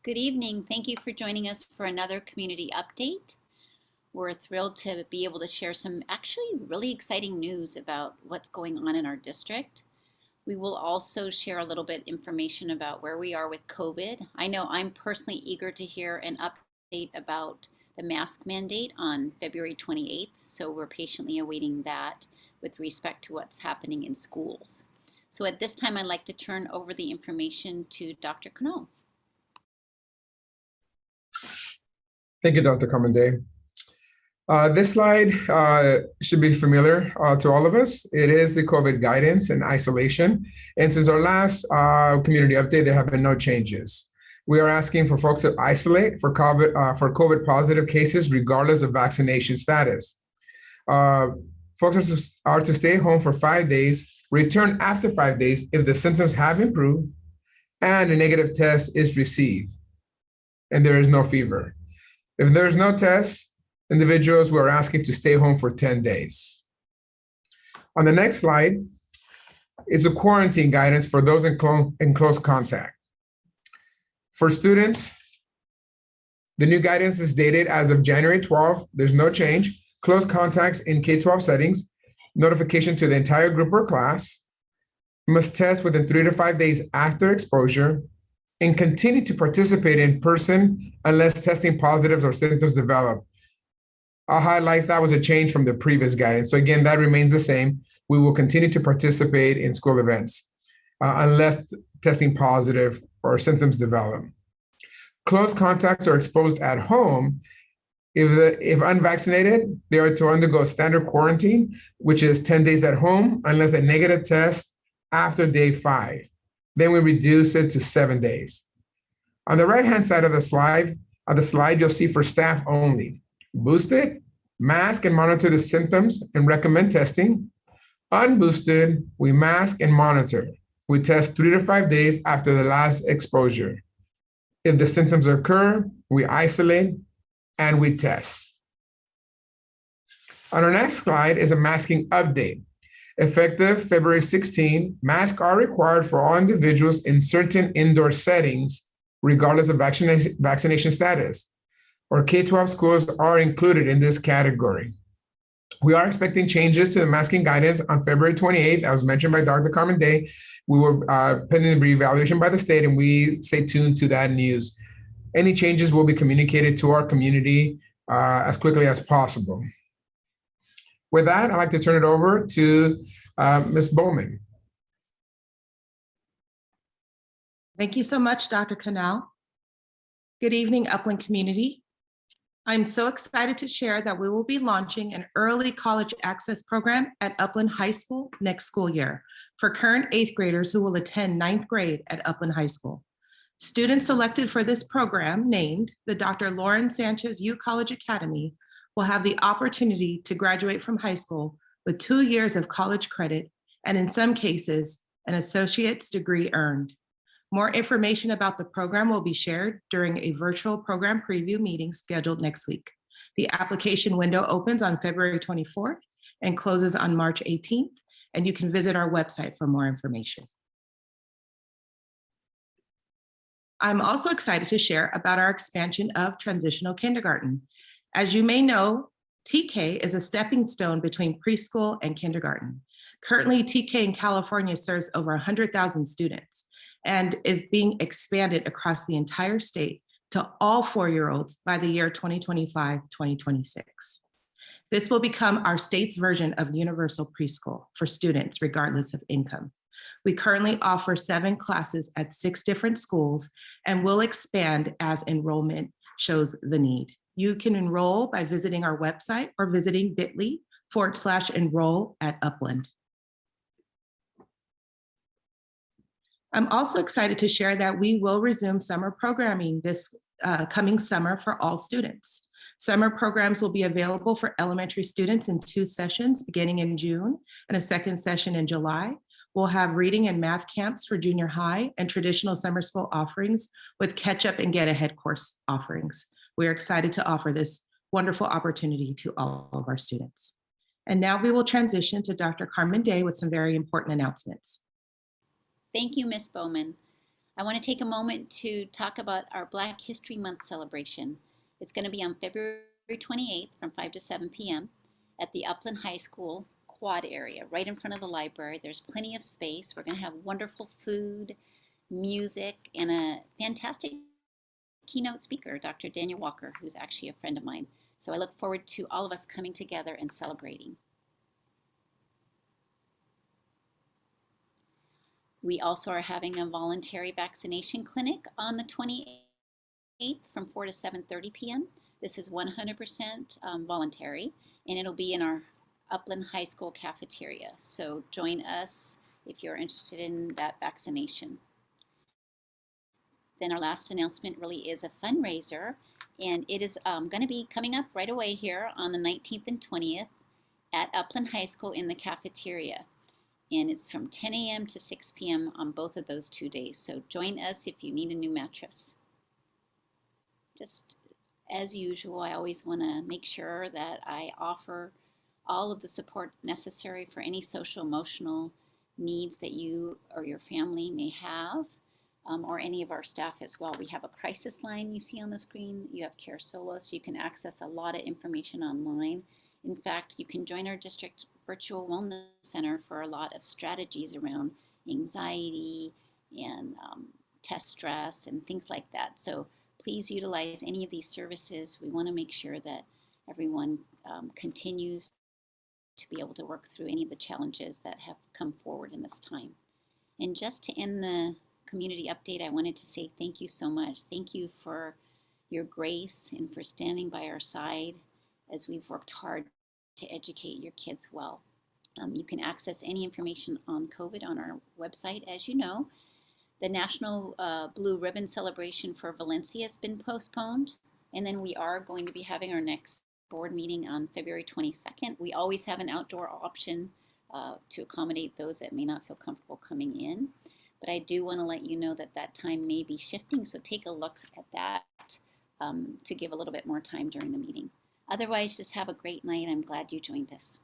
Good evening. Thank you for joining us for another community update. We're thrilled to be able to share some actually really exciting news about what's going on in our district. We will also share a little bit information about where we are with COVID. I know I'm personally eager to hear an update about the mask mandate on February 28th, so we're patiently awaiting that with respect to what's happening in schools. So at this time, I'd like to turn over the information to Dr. Cano. Thank you, Dr. Carmen. This slide should be familiar to all of us. It is the COVID guidance and isolation. And since our last community update, there have been no changes. We are asking for folks to isolate for COVID positive cases, regardless of vaccination status. Folks are to stay home for 5 days, return after 5 days if the symptoms have improved and a negative test is received and there is no fever. If there's no test, individuals we're asking to stay home for 10 days. On the next slide is a quarantine guidance for those in close contact. For students, the new guidance is dated as of January 12th. There's no change. Close contacts in K-12 settings, notification to the entire group or class, must test within 3 to 5 days after exposure, and continue to participate in person unless testing positives or symptoms develop. I'll highlight that was a change from the previous guidance. So again, that remains the same. We will continue to participate in school events unless testing positive or symptoms develop. Close contacts are exposed at home. If unvaccinated, they are to undergo standard quarantine, which is 10 days at home unless a negative test after day 5. Then we reduce it to 7 days. On the right-hand side of the slide, you'll see for staff only. Boosted, mask and monitor the symptoms and recommend testing. Unboosted, we mask and monitor. We test 3 to 5 days after the last exposure. If the symptoms occur, we isolate and we test. On our next slide is a masking update. Effective February 16, masks are required for all individuals in certain indoor settings, regardless of vaccination status. Our K-12 schools are included in this category. We are expecting changes to the masking guidance on February 28th, as mentioned by Dr. Carmen Day. We were pending the reevaluation by the state, and we stay tuned to that news. Any changes will be communicated to our community as quickly as possible. With that, I'd like to turn it over to Ms. Bowman. Thank you so much, Dr. Canal. Good evening, Upland community. I'm so excited to share that we will be launching an early college access program at Upland High School next school year for current 8th graders who will attend 9th grade at Upland High School. Students selected for this program, named the Dr. Loren Sanchez U College Academy, will have the opportunity to graduate from high school with 2 years of college credit and, in some cases, an associate's degree earned. More information about the program will be shared during a virtual program preview meeting scheduled next week. The application window opens on February 24th and closes on March 18th, and you can visit our website for more information. I'm also excited to share about our expansion of transitional kindergarten. As you may know, TK is a stepping stone between preschool and kindergarten. Currently, TK in California serves over 100,000 students and is being expanded across the entire state to all 4-year-olds by the year 2025-2026. This will become our state's version of universal preschool for students regardless of income. We currently offer 7 classes at 6 different schools and will expand as enrollment shows the need. You can enroll by visiting our website or visiting bit.ly/enroll at Upland. I'm also excited to share that we will resume summer programming this coming summer for all students. Summer programs will be available for elementary students in 2 sessions beginning in June and a second session in July. We'll have reading and math camps for junior high and traditional summer school offerings with catch up and get ahead course offerings. We're excited to offer this wonderful opportunity to all of our students. And now we will transition to Dr. Carmen Day with some very important announcements. Thank you, Ms. Bowman. I want to take a moment to talk about our Black History Month celebration. It's going to be on February 28th from 5 to 7 p.m. at the Upland High School quad area, right in front of the library. There's plenty of space. We're going to have wonderful food, music, and a fantastic keynote speaker, Dr. Daniel Walker, who's actually a friend of mine. So I look forward to all of us coming together and celebrating. We also are having a voluntary vaccination clinic on the 28th from 4 to 7:30 p.m. This is 100% voluntary, and it'll be in our Upland High School cafeteria. So join us if you're interested in that vaccination. Then our last announcement really is a fundraiser, and it is going to be coming up right away here on the 19th and 20th at Upland High School in the cafeteria. And it's from 10 a.m. to 6 p.m. on both of those 2 days. So join us if you need a new mattress. Just as usual, I always want to make sure that I offer all of the support necessary for any social emotional needs that you or your family may have, or any of our staff as well. We have a crisis line you see on the screen. You have Care Solo, so you can access a lot of information online. In fact, you can join our district virtual wellness center for a lot of strategies around anxiety and test stress and things like that. So please utilize any of these services. We want to make sure that everyone continues to be able to work through any of the challenges that have come forward in this time. And just to end the community update, I wanted to say thank you so much. Thank you for your grace and for standing by our side as we've worked hard to educate your kids well. You can access any information on COVID on our website. As you know, the National Blue Ribbon Celebration for Valencia has been postponed, and then we are going to be having our next board meeting on February 22nd. We always have an outdoor option to accommodate those that may not feel comfortable coming in, but I do want to let you know that that time may be shifting, so take a look at that to give a little bit more time during the meeting. Otherwise, just have a great night. I'm glad you joined us.